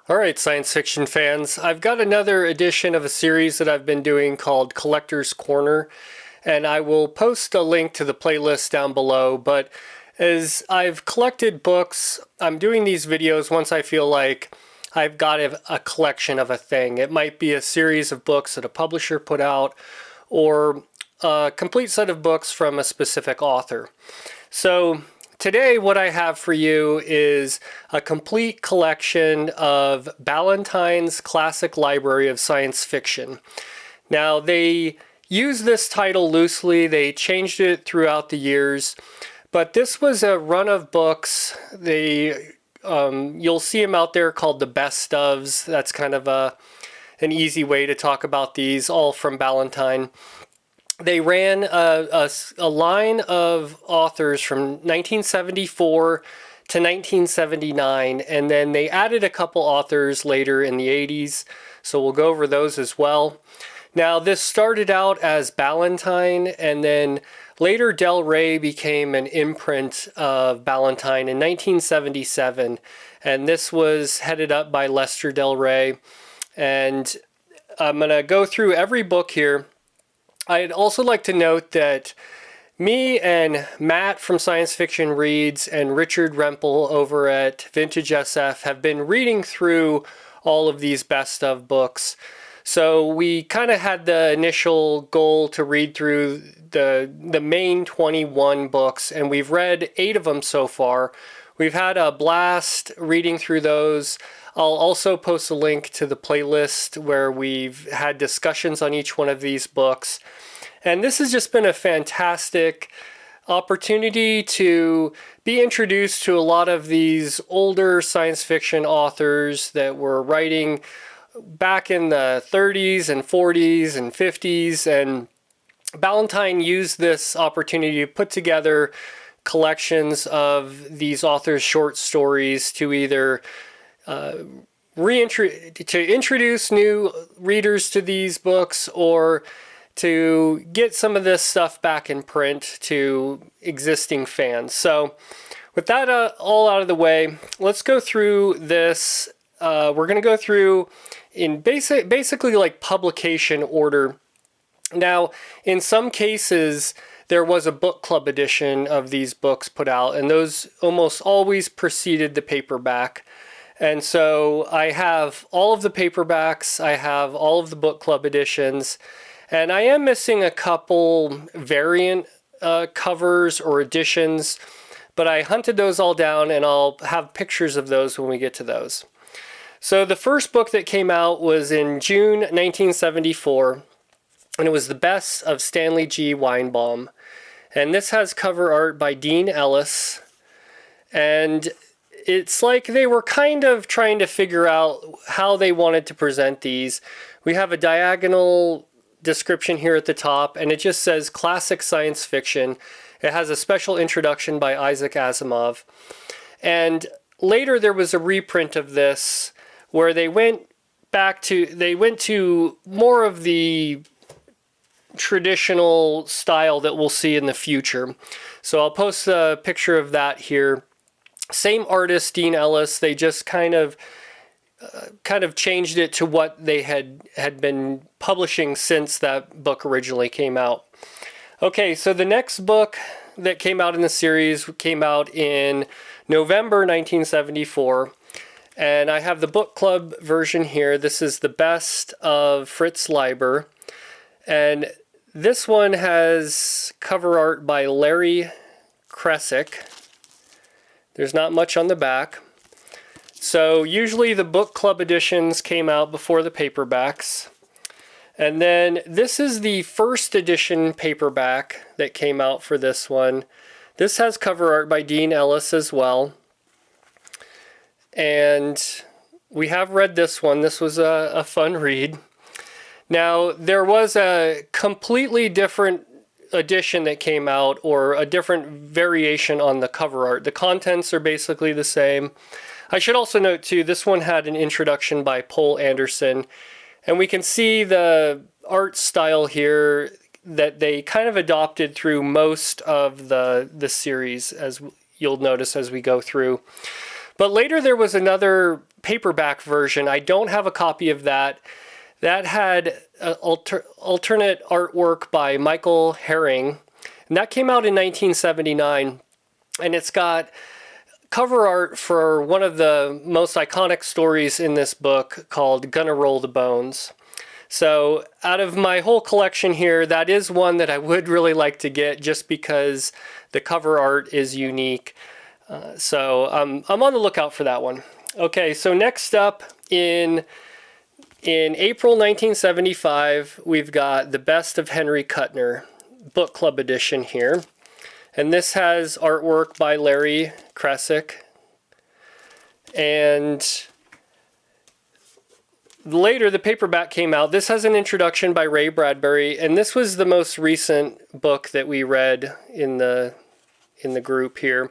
All right, science fiction fans, I've got another edition of a series that I've been doing called Collector's Corner, and I will post a link to the playlist down below. But as I've collected books, I'm doing these videos once I feel like I've got a collection of a thing. It might be a series of books that a publisher put out, or a complete set of books from a specific author. So today, what I have for you is a complete collection of Ballantine's Classic Library of Science Fiction. Now, they use this title loosely, they changed it throughout the years, but this was a run of books. You'll see them out there called the best ofs. That's kind of an easy way to talk about these, all from Ballantine. They ran a line of authors from 1974 to 1979, and then they added a couple authors later in the 80s, so we'll go over those as well. Now, this started out as Ballantine, and then later Del Rey became an imprint of Ballantine in 1977, and this was headed up by Lester Del Rey. And I'm going to go through every book here. I'd also like to note that me and Matt from Science Fiction Reads and Richard Rempel over at Vintage SF have been reading through all of these best of books. So we kind of had the initial goal to read through the main 21 books, and we've read 8 of them so far. We've had a blast reading through those. I'll also post a link to the playlist where we've had discussions on each one of these books. And this has just been a fantastic opportunity to be introduced to a lot of these older science fiction authors that were writing back in the 30s and 40s and 50s. And Ballantine used this opportunity to put together collections of these authors' short stories to either introduce new readers to these books, or to get some of this stuff back in print to existing fans. So with that all out of the way, let's go through this. We're going to go through in basically like publication order. Now, in some cases, there was a book club edition of these books put out, and those almost always preceded the paperback. And so I have all of the paperbacks, I have all of the book club editions, and I am missing a couple variant covers or editions, but I hunted those all down, and I'll have pictures of those when we get to those. So the first book that came out was in June 1974, and it was The Best of Stanley G. Weinbaum. And this has cover art by Dean Ellis, and it's like they were kind of trying to figure out how they wanted to present these. We have a diagonal description here at the top, and it just says classic science fiction. It has a special introduction by Isaac Asimov. And later there was a reprint of this where they went to more of the traditional style that we'll see in the future. So I'll post a picture of that here. Same artist, Dean Ellis. They just kind of changed it to what they had been publishing since that book originally came out. Okay, so the next book that came out in the series came out in November 1974, and I have the book club version here. This is The Best of Fritz Leiber, and this one has cover art by Larry Kresick. There's not much on the back. So usually the book club editions came out before the paperbacks. And then this is the first edition paperback that came out for this one. This has cover art by Dean Ellis as well. And we have read this one. This was a fun read. Now, there was a completely different edition that came out, or a different variation on the cover art. The contents are basically the same. I should also note too, this one had an introduction by Poul Anderson, and we can see the art style here that they kind of adopted through most of the series, as you'll notice as we go through. But later there was another paperback version. I don't have a copy of that. That had alternate artwork by Michael Herring, and that came out in 1979. And it's got cover art for one of the most iconic stories in this book called Gonna Roll the Bones. So out of my whole collection here, that is one that I would really like to get just because the cover art is unique. So I'm on the lookout for that one. Okay, so next up in April 1975, we've got The Best of Henry Kuttner, book club edition here. And this has artwork by Larry Kressick. And later, the paperback came out. This has an introduction by Ray Bradbury, and this was the most recent book that we read in the group here.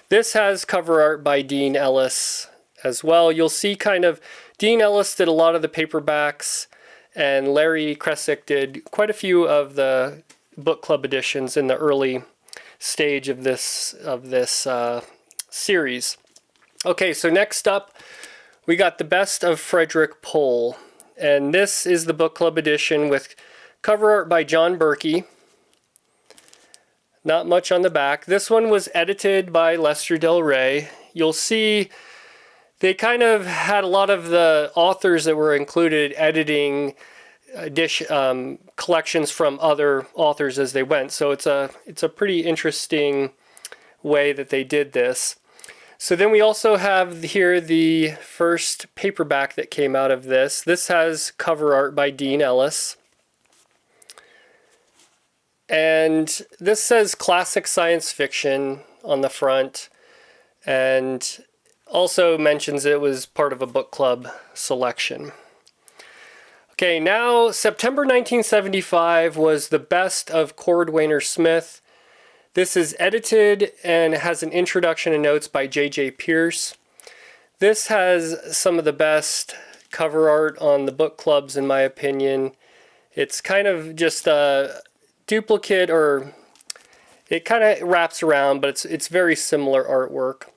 This has cover art by Dean Ellis as well. You'll see kind of Dean Ellis did a lot of the paperbacks, and Larry Kressick did quite a few of the book club editions in the early stage of this series. Okay, so next up we got The Best of Frederick Pohl, and this is the book club edition with cover art by John Berkey. Not much on the back. This one was edited by Lester Del Rey. You'll see they kind of had a lot of the authors that were included editing collections from other authors as they went. So it's a pretty interesting way that they did this. So then we also have here the first paperback that came out of this. This has cover art by Dean Ellis. And this says classic science fiction on the front, and also mentions it was part of a book club selection. Okay, now September 1975 was The Best of Cordwainer Smith. This is edited and has an introduction and notes by J.J. Pierce. This has some of the best cover art on the book clubs, in my opinion. It's kind of just a duplicate, or it kind of wraps around, but it's very similar artwork.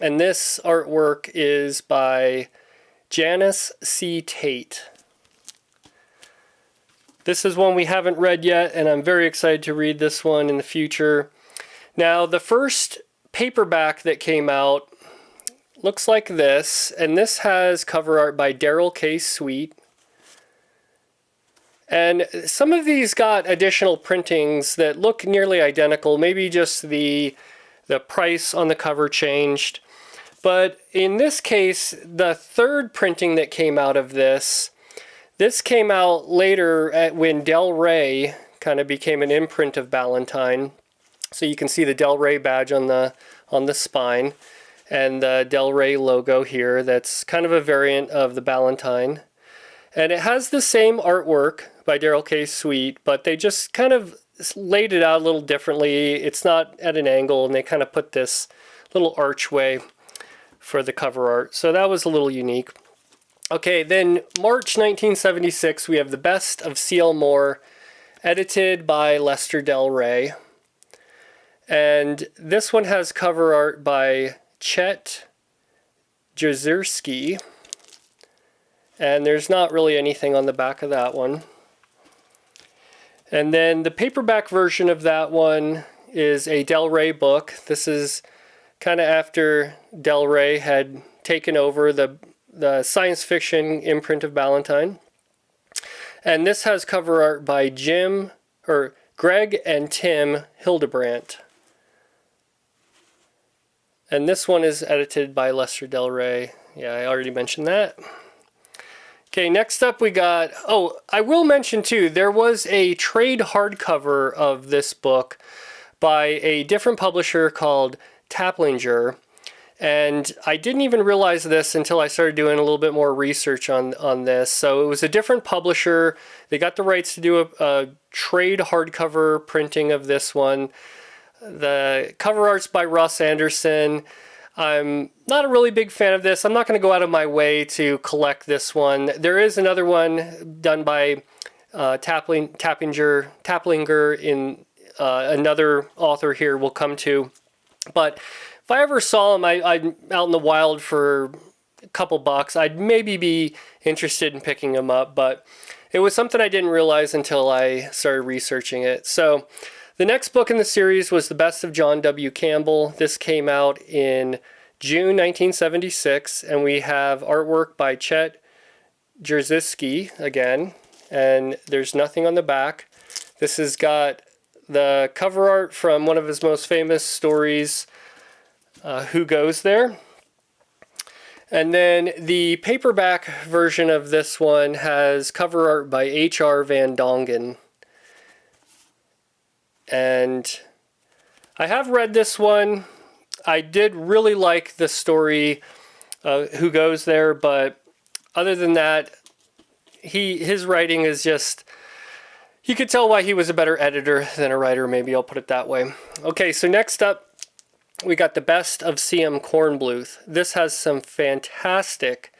And this artwork is by Janice C. Tate. This is one we haven't read yet, and I'm very excited to read this one in the future. Now, the first paperback that came out looks like this, and this has cover art by Daryl K. Sweet. And some of these got additional printings that look nearly identical, maybe just the price on the cover changed. But in this case, the third printing that came out of this came out later when Del Rey kind of became an imprint of Ballantine. So you can see the Del Rey badge on the spine and the Del Rey logo here. That's kind of a variant of the Ballantine. And it has the same artwork by Daryl K. Sweet, but they just kind of laid it out a little differently. It's not at an angle, and they kind of put this little archway for the cover art. So that was a little unique. Okay, then March 1976, we have The Best of C.L. Moore, edited by Lester Del Rey. And this one has cover art by Chet Jezierski. And there's not really anything on the back of that one. And then the paperback version of that one is a Del Rey book. This is kind of after Del Rey had taken over the science fiction imprint of Ballantine. And this has cover art by Greg and Tim Hildebrandt. And this one is edited by Lester Del Rey. Yeah, I already mentioned that. Okay, next up we got, I will mention too, there was a trade hardcover of this book by a different publisher called Taplinger. And I didn't even realize this until I started doing a little bit more research on this. So it was a different publisher. They got the rights to do a trade hardcover printing of this one. The cover art's by Russ Anderson. I'm not a really big fan of this. I'm not going to go out of my way to collect this one. There is another one done by Taplinger in another author here we'll come to. But if I ever saw them, I'm out in the wild for a couple bucks, I'd maybe be interested in picking them up, but it was something I didn't realize until I started researching it. So the next book in the series was The Best of John W. Campbell. This came out in June 1976, and we have artwork by Chet Jerziski again, and there's nothing on the back. This has got the cover art from one of his most famous stories, Who Goes There? And then the paperback version of this one has cover art by H.R. Van Dongen. And I have read this one. I did really like the story, Who Goes There, but other than that, his writing is just, you could tell why he was a better editor than a writer, maybe I'll put it that way. Okay, so next up, we got The Best of C.M. Kornbluth. This has some fantastic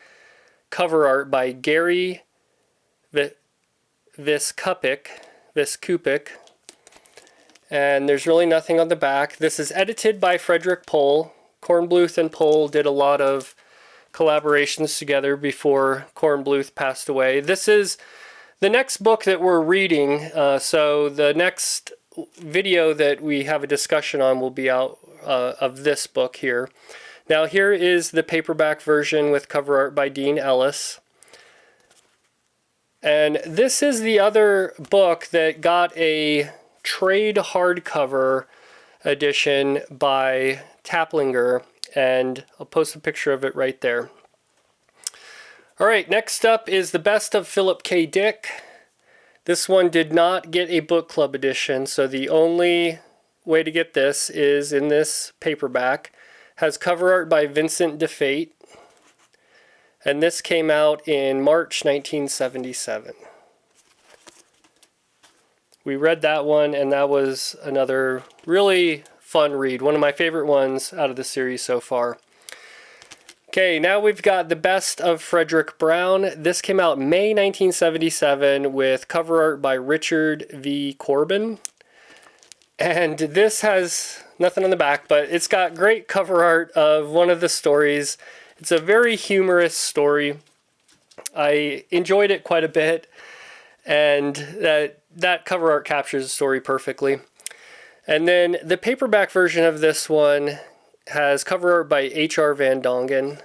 cover art by Gary Viskupik, and there's really nothing on the back. This is edited by Frederick Pohl. Kornbluth and Pohl did a lot of collaborations together before Kornbluth passed away. This is the next book that we're reading, so the next video that we have a discussion on will be out of this book here. Now here is the paperback version with cover art by Dean Ellis. And this is the other book that got a trade hardcover edition by Taplinger, and I'll post a picture of it right there. Alright, next up is The Best of Philip K. Dick. This one did not get a book club edition, so the only way to get this is in this paperback. Has cover art by Vincent DeFate, and this came out in March 1977. We read that one, and that was another really fun read. One of my favorite ones out of the series so far. Okay, now we've got The Best of Frederick Brown. This came out May 1977 with cover art by Richard V. Corbin. And this has nothing on the back, but it's got great cover art of one of the stories. It's a very humorous story. I enjoyed it quite a bit, and that cover art captures the story perfectly. And then the paperback version of this one has cover art by H.R. Van Dongen.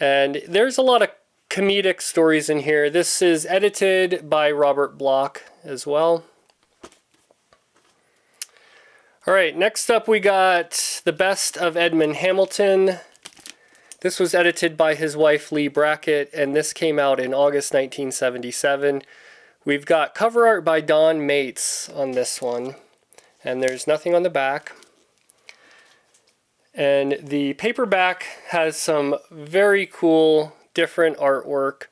And there's a lot of comedic stories in here. This is edited by Robert Bloch as well. Alright, next up we got The Best of Edmund Hamilton. This was edited by his wife Lee Brackett, and this came out in August 1977. We've got cover art by Don Mates on this one, and there's nothing on the back. And the paperback has some very cool, different artwork.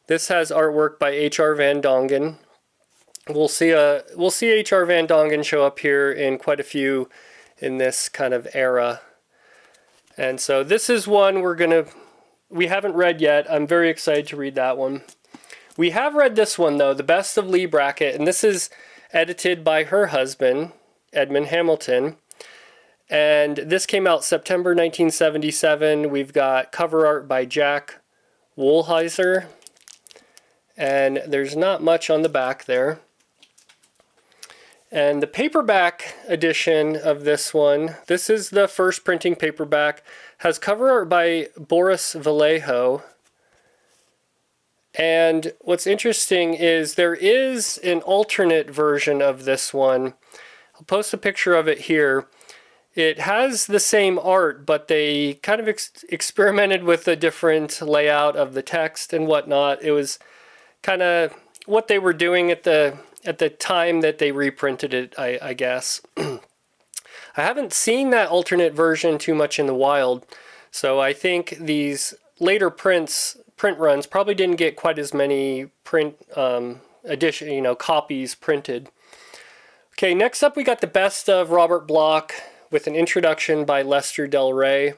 This has artwork by H.R. Van Dongen. We'll see H.R. Van Dongen show up here in quite a few in this kind of era. And so this is one we haven't read yet. I'm very excited to read that one. We have read this one though, The Best of Lee Brackett, and this is edited by her husband, Edmund Hamilton. And this came out September 1977. We've got cover art by Jack Woolheiser, and there's not much on the back there. And the paperback edition of this one, this is the first printing paperback, has cover art by Boris Vallejo. And what's interesting is there is an alternate version of this one. I'll post a picture of it here. It has the same art, but they kind of experimented with a different layout of the text and whatnot. It was kind of what they were doing at the time that they reprinted it, I guess. I haven't seen that alternate version too much in the wild, so I think these later print runs probably didn't get quite as many copies printed. Okay, next up we got The Best of Robert Bloch with an introduction by Lester Del Rey.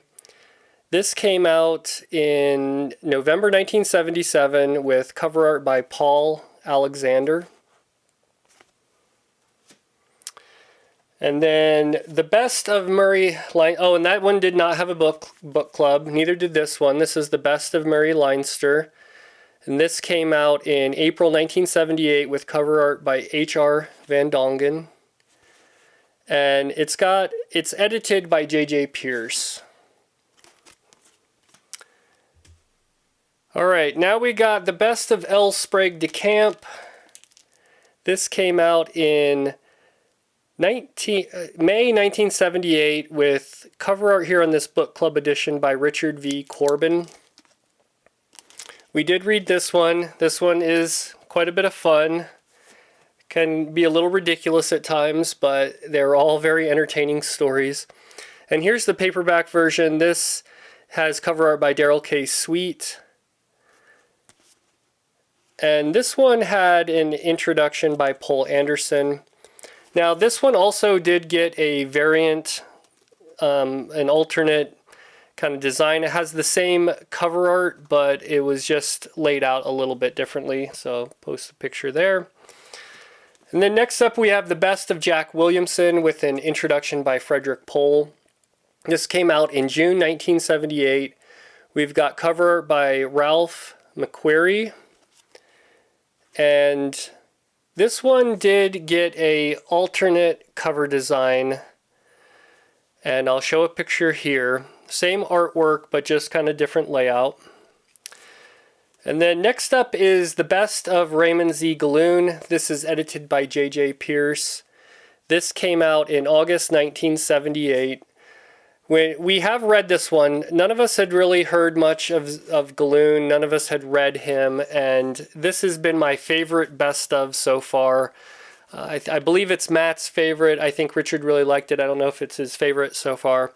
This came out in November 1977 with cover art by Paul Alexander. And then the best of Murray Leinster. Oh, and that one did not have a book club. Neither did this one. This is the best of Murray Leinster. And this came out in April 1978 with cover art by H.R. Van Dongen. And it's edited by J.J. Pierce. All right, now we got the best of L. Sprague de Camp. This came out in May 1978 with cover art here on this book club edition by Richard V. Corbin. We did read this one. This one is quite a bit of fun. Can be a little ridiculous at times, but they're all very entertaining stories. And here's the paperback version. This has cover art by Darrell K. Sweet. And this one had an introduction by Paul Anderson. Now this one also did get a variant, an alternate kind of design. It has the same cover art, but it was just laid out a little bit differently. So I'll post a picture there. And then next up we have the best of Jack Williamson with an introduction by Frederick Pohl. This came out in June 1978. We've got cover art by Ralph McQuarrie. And this one did get a alternate cover design, and I'll show a picture here. Same artwork, but just kind of different layout. And then next up is the best of Raymond Z. Galloon. This is edited by J.J. Pierce. This came out in August 1978. We have read this one. None of us had really heard much of Galloon. None of us had read him, and this has been my favorite best of so far. I believe it's Matt's favorite. I think Richard really liked it. I don't know if it's his favorite so far.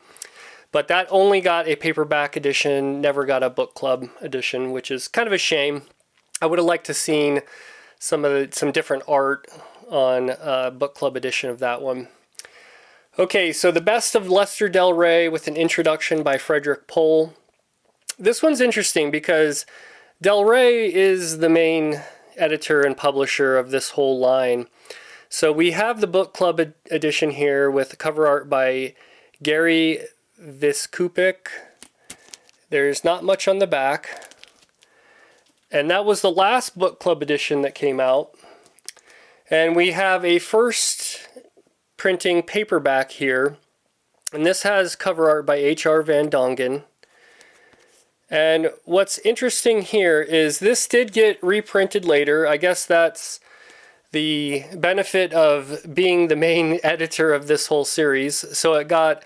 But that only got a paperback edition, never got a book club edition, which is kind of a shame. I would have liked to seen some different art on a book club edition of that one. Okay, so the best of Lester Del Rey with an introduction by Frederick Pohl. This one's interesting because Del Rey is the main editor and publisher of this whole line. So we have the book club edition here with cover art by Gary Viskupik. There's not much on the back. And that was the last book club edition that came out. And we have a first printing paperback here, and this has cover art by H.R. Van Dongen. And what's interesting here is this did get reprinted later. I guess that's the benefit of being the main editor of this whole series. So it got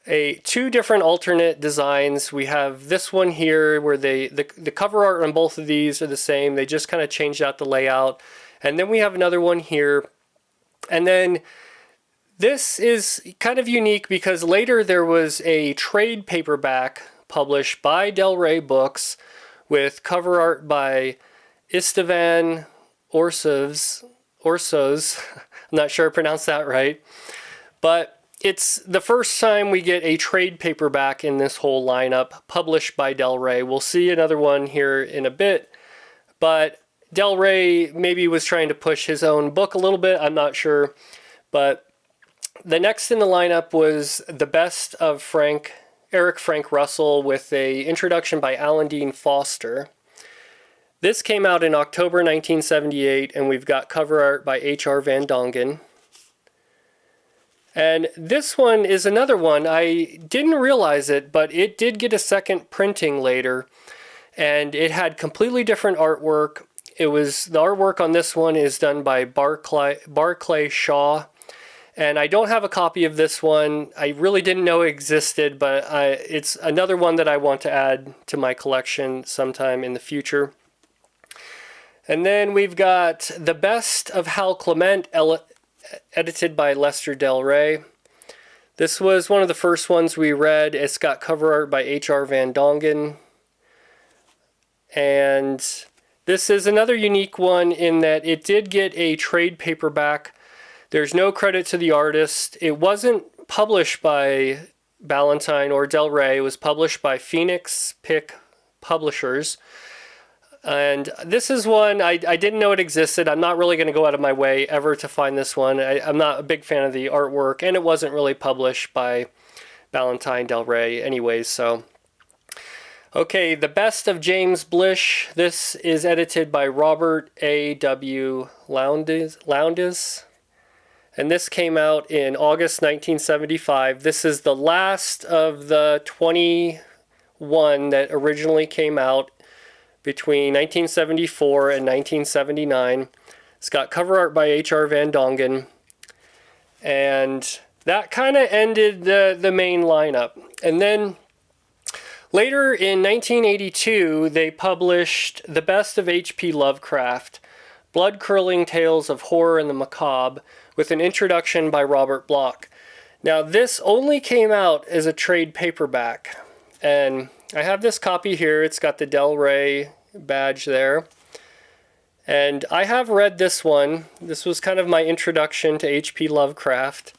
two different alternate designs. We have this one here where the cover art on both of these are the same. They just kind of changed out the layout. And then we have another one here. And then this is kind of unique because later there was a trade paperback published by Del Rey Books with cover art by Istvan Orsos. I'm not sure I pronounced that right. But it's the first time we get a trade paperback in this whole lineup published by Del Rey. We'll see another one here in a bit. But Del Rey maybe was trying to push his own book a little bit. I'm not sure. But the next in the lineup was the best of Eric Frank Russell with an introduction by Alan Dean Foster. This came out in October 1978, and we've got cover art by H.R. Van Dongen. And this one is another one. I didn't realize it, but it did get a second printing later, and it had completely different artwork. The artwork on this one is done by Barclay Shaw. And I don't have a copy of this one. I really didn't know it existed, but it's another one that I want to add to my collection sometime in the future. And then we've got The Best of Hal Clement, edited by Lester Del Rey. This was one of the first ones we read. It's got cover art by H.R. Van Dongen. And this is another unique one in that it did get a trade paperback. There's no credit to the artist. It wasn't published by Ballantine or Del Rey. It was published by Phoenix Pick Publishers. And this is one I didn't know it existed. I'm not really going to go out of my way ever to find this one. I'm not a big fan of the artwork, and it wasn't really published by Ballantine Del Rey anyways, so. Okay, The Best of James Blish. This is edited by Robert A.W. Lowndes. And this came out in August 1975. This is the last of the 21 that originally came out between 1974 and 1979. It's got cover art by H.R. Van Dongen. And that kind of ended the main lineup. And then later in 1982, they published The Best of H.P. Lovecraft, Blood-Curdling Tales of Horror and the Macabre, with an introduction by Robert Bloch. Now, this only came out as a trade paperback, and I have this copy here. It's got the Del Rey badge there. And I have read this one. This was kind of my introduction to H.P. Lovecraft.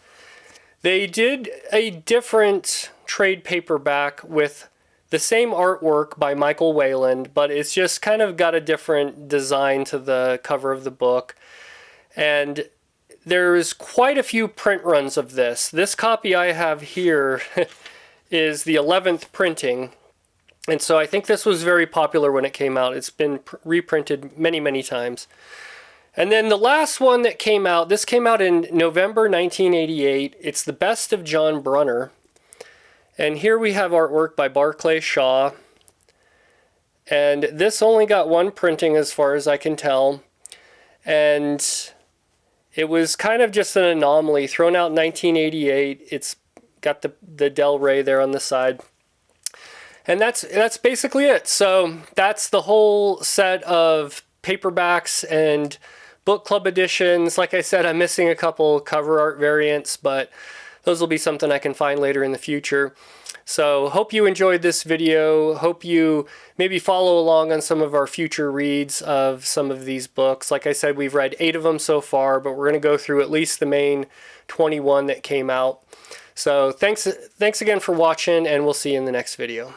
They did a different trade paperback with the same artwork by Michael Wayland, but it's just kind of got a different design to the cover of the book. And there's quite a few print runs of this. This copy I have here is the 11th printing. And so I think this was very popular when it came out. It's been reprinted many, many times. And then the last one that came out, this came out in November 1988. It's The Best of John Brunner. And here we have artwork by Barclay Shaw. And this only got one printing as far as I can tell. And it was kind of just an anomaly. Thrown out in 1988. It's got the Del Rey there on the side. And that's basically it. So that's the whole set of paperbacks and book club editions. Like I said, I'm missing a couple cover art variants, but those will be something I can find later in the future. So hope you enjoyed this video. Hope you maybe follow along on some of our future reads of some of these books. Like I said, we've read 8 of them so far, but we're going to go through at least the main 21 that came out. So thanks again for watching, and we'll see you in the next video.